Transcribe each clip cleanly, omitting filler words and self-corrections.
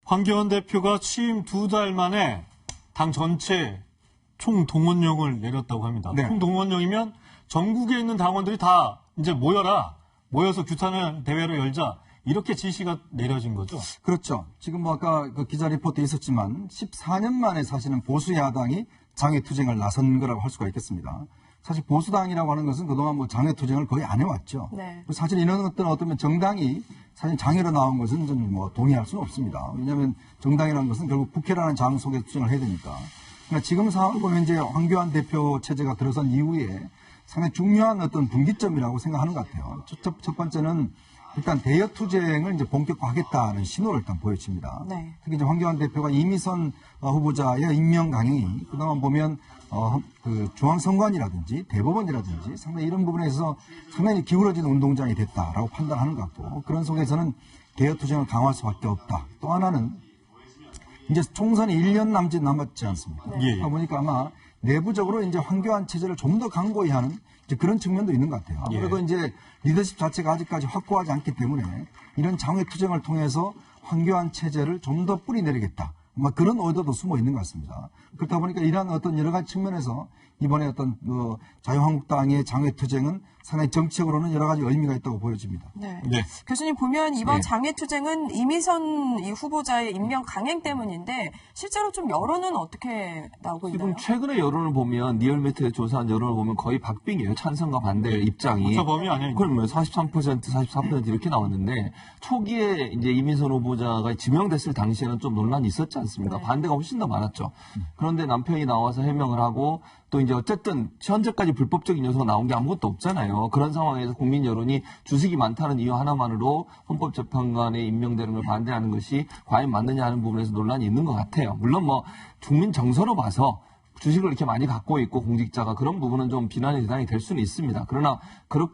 황교안 대표가 취임 2달 만에 당 전체 총동원령을 내렸다고 합니다. 네. 총동원령이면 전국에 있는 당원들이 다 이제 모여서 규탄을 대회를 열자 이렇게 지시가 내려진 거죠. 그렇죠. 지금 뭐 아까 그 기자 리포트에 있었지만 14년 만에 사실은 보수 야당이 장외투쟁을 나선 거라고 할 수가 있겠습니다. 사실 보수당이라고 하는 것은 그동안 뭐 장외투쟁을 거의 안 해왔죠. 네. 사실 이런 어떤 정당이 사실 장애로 나온 것은 좀 뭐 동의할 수는 없습니다. 왜냐하면 정당이라는 것은 결국 국회라는 장 속에 투쟁을 해야 되니까. 그러니까 지금 상황을 보면 이제 황교안 대표 체제가 들어선 이후에 상당히 중요한 어떤 분기점이라고 생각하는 것 같아요. 첫 번째는 일단 대여 투쟁을 이제 본격화하겠다는 신호를 일단 보여집니다. 네. 특히 이제 황교안 대표가 이미선 후보자의 임명 강행이 그동안 보면 그 중앙선관위라든지 대법원이라든지 상당히 이런 부분에서 상당히 기울어진 운동장이 됐다라고 판단하는 것 같고 그런 속에서는 대여 투쟁을 강화할 수밖에 없다. 또 하나는 이제 총선이 1년 남지 않습니까? 예. 그러다 보니까 아마 내부적으로 이제 황교안 체제를 좀 더 강고히 하는 이제 그런 측면도 있는 것 같아요. 아무래도 이제 리더십 자체가 아직까지 확고하지 않기 때문에 이런 장외 투쟁을 통해서 황교안 체제를 좀 더 뿌리내리겠다. 아마 그런 의도도 숨어 있는 것 같습니다. 그렇다 보니까 이러한 어떤 여러 가지 측면에서 이번에 어떤 자유한국당의 장외 투쟁은 상당히 정치적으로는 여러 가지 의미가 있다고 보여집니다. 네. 네. 교수님 보면 이번 네. 장외투쟁은 이미선 이 후보자의 임명 강행 때문인데 실제로 좀 여론은 어떻게 나오고 있나요? 지금 최근의 여론을 보면 리얼미터에 조사한 여론을 보면 거의 박빙이에요. 찬성과 반대의 입장이. 저 범위 아니에요. 그러면 43%, 44% 이렇게 나왔는데 초기에 이제 이민선 후보자가 지명됐을 당시에는 좀 논란이 있었지 않습니까? 네. 반대가 훨씬 더 많았죠. 그런데 남편이 나와서 해명을 하고 또 이제 어쨌든 현재까지 불법적인 요소가 나온 게 아무것도 없잖아요. 그런 상황에서 국민 여론이 주식이 많다는 이유 하나만으로 헌법재판관에 임명되는 걸 반대하는 것이 과연 맞느냐 하는 부분에서 논란이 있는 것 같아요. 물론 뭐 국민 정서로 봐서 주식을 이렇게 많이 갖고 있고 공직자가 그런 부분은 좀 비난의 대상이 될 수는 있습니다. 그러나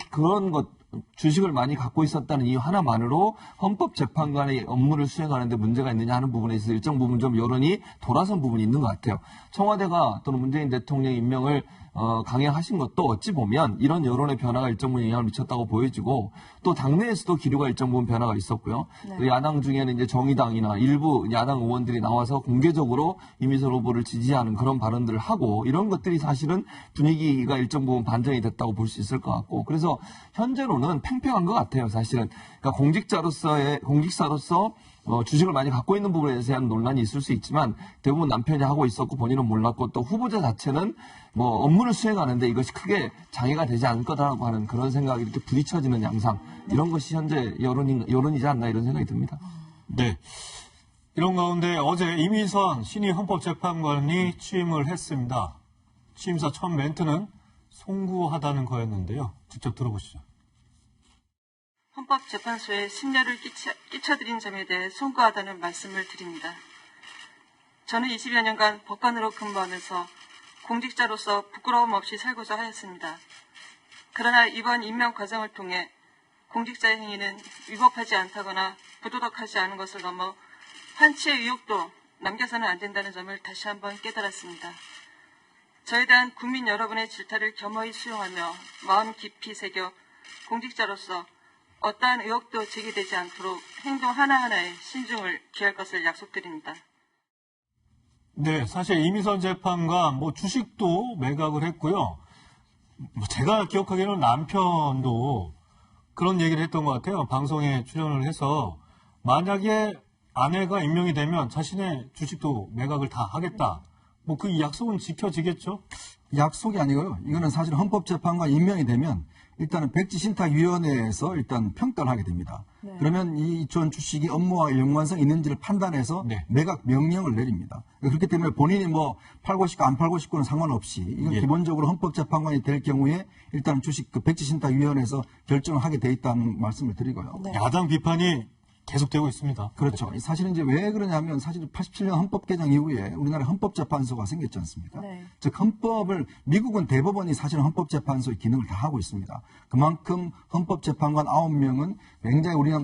그런 것 주식을 많이 갖고 있었다는 이유 하나만으로 헌법재판관의 업무를 수행하는데 문제가 있느냐 하는 부분에 있어서 일정 부분 좀 여론이 돌아선 부분이 있는 것 같아요. 청와대가 또는 문재인 대통령 임명을 강행하신 것도 어찌 보면 이런 여론의 변화가 일정 부분 영향을 미쳤다고 보여지고 또 당내에서도 기류가 일정 부분 변화가 있었고요. 네. 야당 중에는 이제 정의당이나 일부 야당 의원들이 나와서 공개적으로 이미선 후보를 지지하는 그런 발언들을 하고 이런 것들이 사실은 분위기가 일정 부분 반전이 됐다고 볼 수 있을 것 같고 그래서 현재로는 팽팽한 것 같아요. 사실은 그러니까 공직자로서 주식을 많이 갖고 있는 부분에 대한 논란이 있을 수 있지만 대부분 남편이 하고 있었고 본인은 몰랐고 또 후보자 자체는 뭐 업무를 수행하는데 이것이 크게 장애가 되지 않을 거다라고 하는 그런 생각이 이렇게 부딪혀지는 양상 이런 것이 현재 여론이지 않나 이런 생각이 듭니다. 네. 이런 가운데 어제 이미선 신임 헌법재판관이 취임을 했습니다. 취임사 첫 멘트는 송구하다는 거였는데요. 직접 들어보시죠. 헌법재판소에 심려를 끼쳐드린 점에 대해 송구하다는 말씀을 드립니다. 저는 20여 년간 법관으로 근무하면서 공직자로서 부끄러움 없이 살고자 하였습니다. 그러나 이번 임명 과정을 통해 공직자의 행위는 위법하지 않다거나 부도덕하지 않은 것을 넘어 한치의 의혹도 남겨서는 안 된다는 점을 다시 한번 깨달았습니다. 저에 대한 국민 여러분의 질타를 겸허히 수용하며 마음 깊이 새겨 공직자로서 어떠한 의혹도 제기되지 않도록 행동 하나하나에 신중을 기할 것을 약속드립니다. 네, 사실 이미선 재판관 주식도 매각을 했고요. 제가 기억하기에는 남편도 그런 얘기를 했던 것 같아요. 방송에 출연을 해서 만약에 아내가 임명이 되면 자신의 주식도 매각을 다 하겠다. 그 약속은 지켜지겠죠? 약속이 아니고요. 이거는 사실 헌법재판관 임명이 되면 일단은 백지신탁위원회에서 일단 평가를 하게 됩니다. 네. 그러면 이 전 주식이 업무와 연관성이 있는지를 판단해서 네. 매각 명령을 내립니다. 그렇기 때문에 본인이 팔고 싶고 안 팔고 싶고는 상관없이 이건 예. 기본적으로 헌법재판관이 될 경우에 일단 주식 백지신탁위원회에서 결정을 하게 돼 있다는 말씀을 드리고요. 네. 야당 비판이 계속되고 있습니다. 그렇죠. 사실은 이제 왜 그러냐면 사실 87년 헌법 개정 이후에 우리나라 헌법재판소가 생겼지 않습니까? 네. 즉 미국은 대법원이 사실은 헌법재판소의 기능을 다 하고 있습니다. 그만큼 헌법재판관 9명은 굉장히 우리가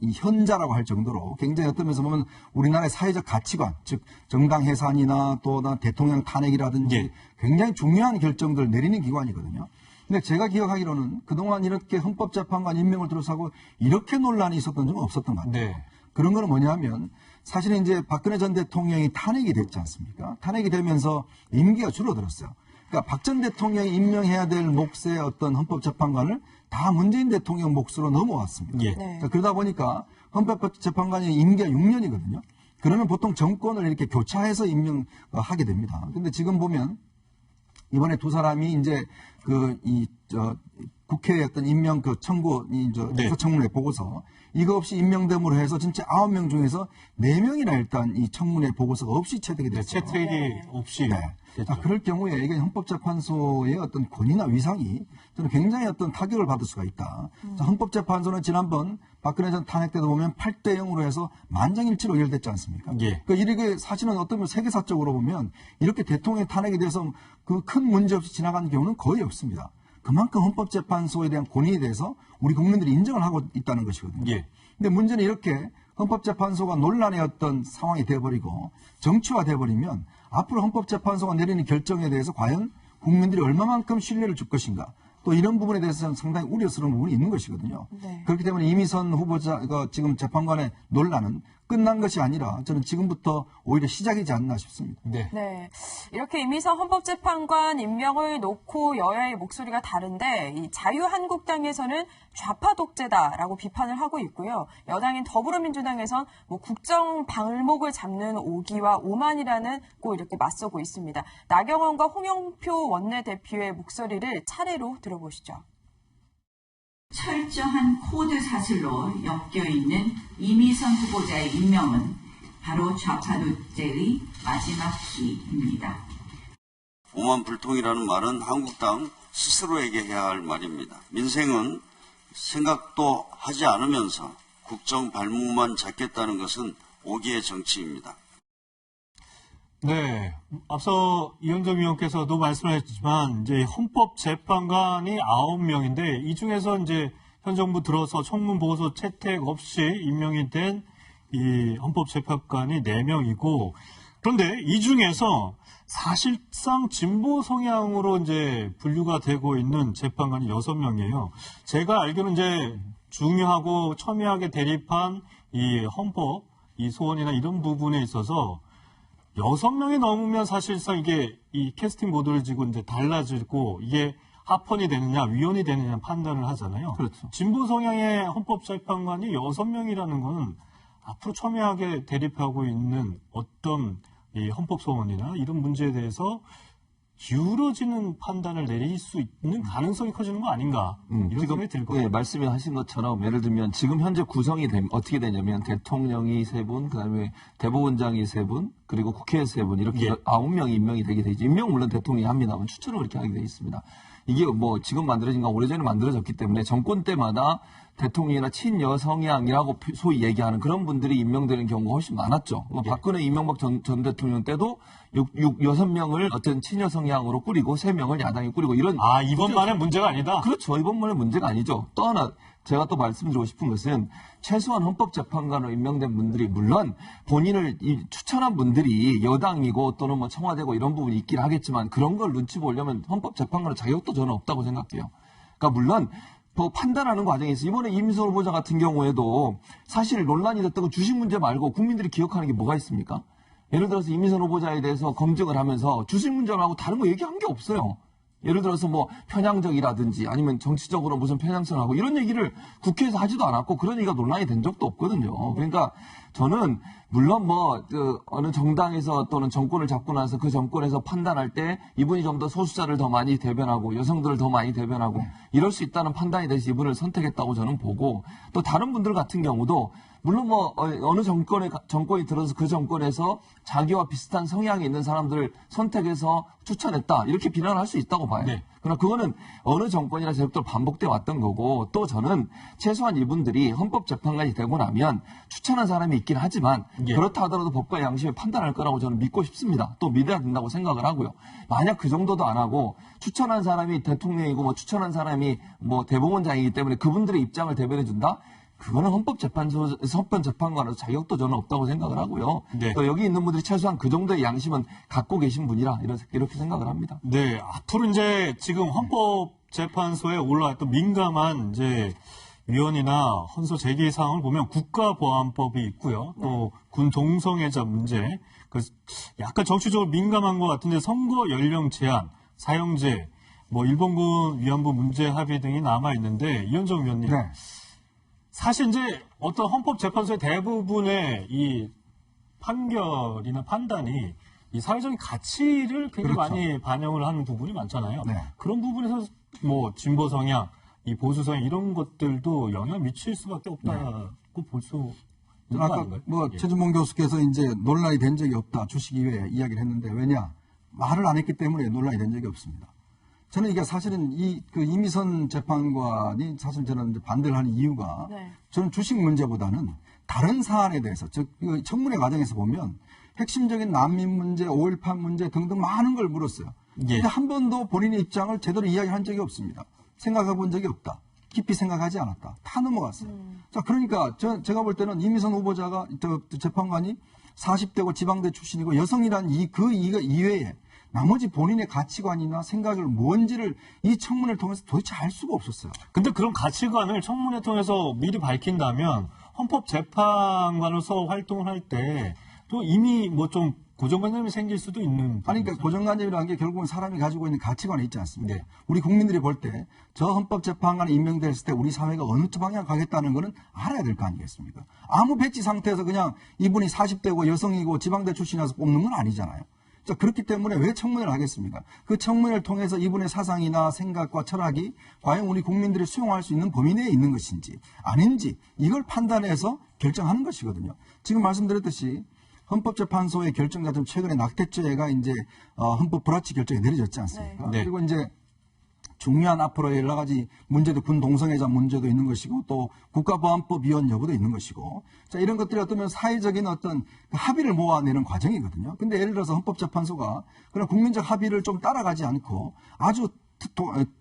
이 현자라고 할 정도로 굉장히 어떤 면에서 보면 우리나라의 사회적 가치관, 즉 정당 해산이나 또 대통령 탄핵이라든지 예. 굉장히 중요한 결정들을 내리는 기관이거든요. 근데 제가 기억하기로는 그동안 이렇게 헌법재판관 임명을 둘러싸고 이렇게 논란이 있었던 적은 없었던 것 같아요. 네. 그런 거는 뭐냐면 사실은 이제 박근혜 전 대통령이 탄핵이 됐지 않습니까? 탄핵이 되면서 임기가 줄어들었어요. 그러니까 박 전 대통령이 임명해야 될 몫의 어떤 헌법재판관을 다 문재인 대통령 몫으로 넘어왔습니다. 예. 네. 자, 그러다 보니까 헌법재판관이 임기가 6년이거든요. 그러면 보통 정권을 이렇게 교차해서 임명하게 됩니다. 근데 지금 보면 이번에 두 사람이 이제 국회의 어떤 임명 청구, 네. 청문회 보고서 이거 없이 임명됨으로 해서 진짜 9명 중에서 4명이나 일단 이 청문회 보고서가 없이 채택이 네, 됐어요. 채택이 없이 네. 됐죠. 그럴 경우에 이게 헌법재판소의 어떤 권위나 위상이 저는 굉장히 어떤 타격을 받을 수가 있다. 자, 헌법재판소는 지난번 박근혜 전 탄핵 때도 보면 8대 0으로 해서 만장일치로 의결됐지 않습니까? 예. 그러니까 이렇게 사실은 어떤 세계사적으로 보면 이렇게 대통령 탄핵에 대해서 그 큰 문제 없이 지나가는 경우는 거의 없습니다. 그만큼 헌법재판소에 대한 권위에 대해서 우리 국민들이 인정을 하고 있다는 것이거든요. 예. 근데 문제는 이렇게 헌법재판소가 논란의 어떤 상황이 돼버리고 정치화돼버리면 앞으로 헌법재판소가 내리는 결정에 대해서 과연 국민들이 얼마만큼 신뢰를 줄 것인가. 또 이런 부분에 대해서는 상당히 우려스러운 부분이 있는 것이거든요. 네. 그렇기 때문에 이미선 후보자가 지금 재판관의 논란은 끝난 것이 아니라 저는 지금부터 오히려 시작이지 않나 싶습니다. 네. 네. 이렇게 이미선 헌법재판관 임명을 놓고 여야의 목소리가 다른데 이 자유한국당에서는 좌파 독재다라고 비판을 하고 있고요. 여당인 더불어민주당에선 뭐 국정 발목을 잡는 오기와 오만이라는 꼭 이렇게 맞서고 있습니다. 나경원과 홍영표 원내대표의 목소리를 차례로 들어보시죠. 철저한 코드 사슬로 엮여있는 이미선 후보자의 임명은 바로 좌파 독재의 마지막 키입니다. 오만불통이라는 말은 한국당 스스로에게 해야 할 말입니다. 민생은 생각도 하지 않으면서 국정 발목만 잡겠다는 것은 오기의 정치입니다. 네. 앞서 이현정 의원께서도 말씀하셨지만, 이제 헌법재판관이 9명인데, 이 중에서 이제 현 정부 들어서 청문 보고서 채택 없이 임명이 된 이 헌법재판관이 4명이고, 그런데 이 중에서 사실상 진보 성향으로 이제 분류가 되고 있는 재판관이 6명이에요. 제가 알기로는 이제 중요하고 첨예하게 대립한 이 헌법, 이 소원이나 이런 부분에 있어서 6명이 넘으면 사실상 이게 이 캐스팅 보드를 지고 이제 달라지고 이게 합헌이 되느냐, 위헌이 되느냐 판단을 하잖아요. 그렇죠. 진보 성향의 헌법재판관이 6명이라는 건 앞으로 첨예하게 대립하고 있는 어떤 이 헌법소원이나 이런 문제에 대해서 기울어지는 판단을 내릴 수 있는 가능성이 커지는 거 아닌가 이런 생각이 들거든요. 예, 말씀하신 것처럼 예를 들면 지금 현재 구성이 어떻게 되냐면 대통령이 3분, 그다음에 대법원장이 3분, 그리고 국회의원 3분 이렇게 예. 9명이 임명이 되게 되죠. 임명 물론 대통령이 합니다만 추천을 그렇게 하게 돼 있습니다. 이게 뭐 지금 만들어진 건 오래전에 만들어졌기 때문에 정권 때마다 대통령이나 친여 성향이라고 소위 얘기하는 그런 분들이 임명되는 경우가 훨씬 많았죠. 뭐 예. 박근혜 이명박 전 대통령 때도 6명을 어떤 친여 성향으로 꾸리고 3명을 야당이 꾸리고 이런 아, 이번만의 문제가 아니다? 그렇죠. 이번만의 문제가 아니죠. 또 하나 제가 또 말씀드리고 싶은 것은 최소한 헌법재판관으로 임명된 분들이 물론 본인을 추천한 분들이 여당이고 또는 뭐 청와대고 이런 부분이 있긴 하겠지만 그런 걸 눈치 보려면 헌법재판관의 자격도 저는 없다고 생각해요. 그러니까 물론 뭐 판단하는 과정에 있어 이번에 이미선 후보자 같은 경우에도 사실 논란이 됐다고 주식 문제 말고 국민들이 기억하는 게 뭐가 있습니까? 예를 들어서 이미선 후보자에 대해서 검증을 하면서 주식 문제하고 다른 거 얘기한 게 없어요. 예를 들어서 뭐 편향적이라든지 아니면 정치적으로 무슨 편향성하고 이런 얘기를 국회에서 하지도 않았고 그런 얘기가 논란이 된 적도 없거든요. 그러니까 저는 물론 뭐 어느 정당에서 또는 정권을 잡고 나서 그 정권에서 판단할 때 이분이 좀 더 소수자를 더 많이 대변하고 여성들을 더 많이 대변하고 이럴 수 있다는 판단에 대해서 이분을 선택했다고 저는 보고 또 다른 분들 같은 경우도 물론 뭐 어느 정권이 들어서 그 정권에서 자기와 비슷한 성향이 있는 사람들을 선택해서 추천했다 이렇게 비난을 할 수 있다고 봐요. 네. 그러나 그거는 어느 정권이나 제국도 반복돼 왔던 거고 또 저는 최소한 이분들이 헌법재판관이 되고 나면 추천한 사람이 있긴 하지만 예. 그렇다 하더라도 법과 양심에 판단할 거라고 저는 믿고 싶습니다. 또 믿어야 된다고 생각을 하고요. 만약 그 정도도 안 하고 추천한 사람이 대통령이고 뭐 추천한 사람이 뭐 대법원장이기 때문에 그분들의 입장을 대변해 준다? 그거는 헌법재판관으로서 자격도 저는 없다고 생각을 하고요. 네. 또 여기 있는 분들이 최소한 그 정도의 양심은 갖고 계신 분이라 이렇게 생각을 합니다. 네, 앞으로 이제 지금 헌법재판소에 올라왔던 민감한 이제 위원이나 헌소 제기 사항을 보면 국가보안법이 있고요. 또 군 동성애자 문제, 약간 정치적으로 민감한 것 같은데 선거 연령 제한, 사형제, 일본군 위안부 문제 합의 등이 남아 있는데 이현정 위원님, 네. 사실 이제 어떤 헌법재판소의 대부분의 이 판결이나 판단이 이 사회적인 가치를 굉장히 그렇죠. 많이 반영을 하는 부분이 많잖아요. 네. 그런 부분에서 진보 성향, 이 보수 성향 이런 것들도 영향을 미칠 수밖에 없다고 볼 수 있는 거 아까 아닌가요? 예. 최준봉 교수께서 이제 논란이 된 적이 없다 주식 이외에 이야기를 했는데 왜냐 말을 안 했기 때문에 논란이 된 적이 없습니다. 저는 이게 사실은 이미선 재판관이 사실 저는 이제 반대를 하는 이유가 네. 저는 주식 문제보다는 다른 사안에 대해서 그 청문회 과정에서 보면 핵심적인 난민 문제, 5.18 문제 등등 많은 걸 물었어요. 예. 근데 한 번도 본인의 입장을 제대로 이야기한 적이 없습니다. 생각해 본 적이 없다. 깊이 생각하지 않았다. 다 넘어갔어요. 자, 그러니까 제가 볼 때는 이미선 후보자가 재판관이 40대고 지방대 출신이고 여성이란 이거 이외에 나머지 본인의 가치관이나 생각을 뭔지를 이 청문회를 통해서 도대체 알 수가 없었어요. 근데 그런 가치관을 청문회 통해서 미리 밝힌다면 헌법재판관으로서 활동을 할 때 또 이미 좀 고정관념이 생길 수도 있는. 아니, 그러니까 고정관념이라는 게 결국은 사람이 가지고 있는 가치관이 있지 않습니까? 네. 우리 국민들이 볼 때 저 헌법재판관이 임명됐을 때 우리 사회가 어느 방향 가겠다는 거는 알아야 될 거 아니겠습니까? 아무 배치 상태에서 그냥 이분이 40대고 여성이고 지방대 출신이라서 뽑는 건 아니잖아요. 자, 그렇기 때문에 왜 청문회를 하겠습니까? 그 청문회를 통해서 이분의 사상이나 생각과 철학이 과연 우리 국민들이 수용할 수 있는 범위 내에 있는 것인지 아닌지 이걸 판단해서 결정하는 것이거든요. 지금 말씀드렸듯이 헌법재판소의 결정 같은 최근에 낙태죄가 이제 헌법 불합치 결정이 내려졌지 않습니까? 네. 그리고 이제 중요한 앞으로의 여러 가지 문제도 군 동성애자 문제도 있는 것이고 또 국가보안법 위헌 여부도 있는 것이고 자 이런 것들이 어쩌면 사회적인 어떤 합의를 모아내는 과정이거든요. 근데 예를 들어서 헌법재판소가 그런 국민적 합의를 좀 따라가지 않고 아주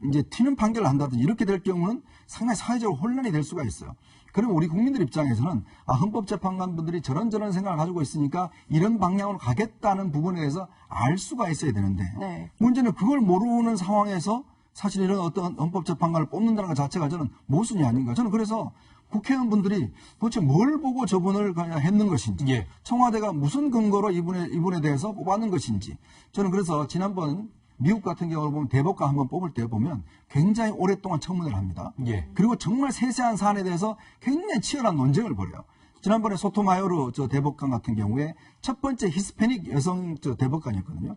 이제 튀는 판결을 한다든지 이렇게 될 경우는 상당히 사회적으로 혼란이 될 수가 있어요. 그러면 우리 국민들 입장에서는 헌법재판관분들이 저런 생각을 가지고 있으니까 이런 방향으로 가겠다는 부분에 대해서 알 수가 있어야 되는데 네. 문제는 그걸 모르는 상황에서 사실 이런 어떤 헌법재판관을 뽑는다는 것 자체가 저는 모순이 아닌가. 저는 그래서 국회의원분들이 도대체 뭘 보고 저분을 그냥 했는 것인지, 예. 청와대가 무슨 근거로 이분에 대해서 뽑았는 것인지, 저는 그래서 지난번 미국 같은 경우를 보면 대법관 한번 뽑을 때 보면 굉장히 오랫동안 청문회를 합니다. 예. 그리고 정말 세세한 사안에 대해서 굉장히 치열한 논쟁을 벌여요. 지난번에 소토마요르 대법관 같은 경우에 첫 번째 히스패닉 여성 대법관이었거든요.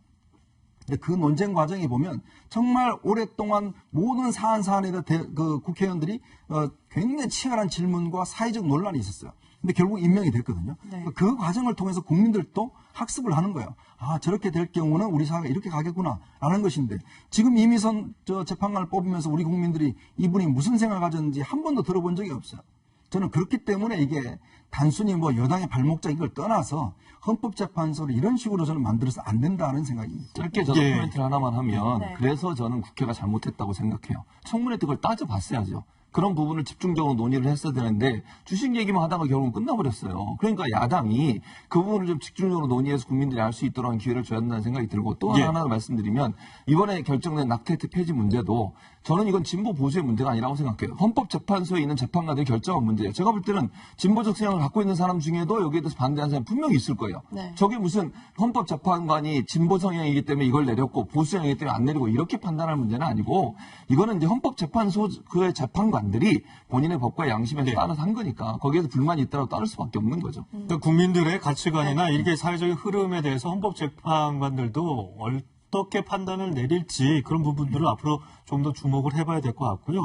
근데 그 논쟁 과정에 보면 정말 오랫동안 모든 사안에 대해 그 국회의원들이 굉장히 치열한 질문과 사회적 논란이 있었어요. 근데 결국 임명이 됐거든요. 네. 그 과정을 통해서 국민들도 학습을 하는 거예요. 아, 저렇게 될 경우는 우리 사회가 이렇게 가겠구나 라는 것인데 지금 이미선 재판관을 뽑으면서 우리 국민들이 이분이 무슨 생각을 가졌는지 한 번도 들어본 적이 없어요. 저는 그렇기 때문에 이게 단순히 여당의 발목적인 걸 떠나서 헌법재판소를 이런 식으로 저는 만들어서 안 된다는 생각입니다. 짧게 저도 예. 코멘트를 하나만 하면 네. 그래서 저는 국회가 잘못했다고 생각해요. 청문회 때 그걸 따져봤어야죠. 그런 부분을 집중적으로 논의를 했어야 되는데 주식 얘기만 하다가 결국은 끝나버렸어요. 그러니까 야당이 그 부분을 좀 집중적으로 논의해서 국민들이 알 수 있도록 하는 기회를 줘야 된다는 생각이 들고 또 예. 하나 말씀드리면 이번에 결정된 낙태죄 폐지 문제도 저는 이건 진보 보수의 문제가 아니라고 생각해요. 헌법재판소에 있는 재판관들이 결정한 문제예요. 제가 볼 때는 진보적 성향을 갖고 있는 사람 중에도 여기에 대해서 반대하는 사람이 분명히 있을 거예요. 네. 저게 무슨 헌법재판관이 진보 성향이기 때문에 이걸 내렸고 보수 성향이기 때문에 안 내리고 이렇게 판단할 문제는 아니고 이거는 이제 헌법재판소 그의 재판관들이 본인의 법과 양심에 네. 따라서 한 거니까 거기에서 불만이 있다고 따를 수밖에 없는 거죠. 그러니까 국민들의 가치관이나 이렇게 사회적인 흐름에 대해서 헌법재판관들도 어떻게 판단을 내릴지 그런 부분들을 앞으로 좀 더 주목을 해봐야 될 것 같고요.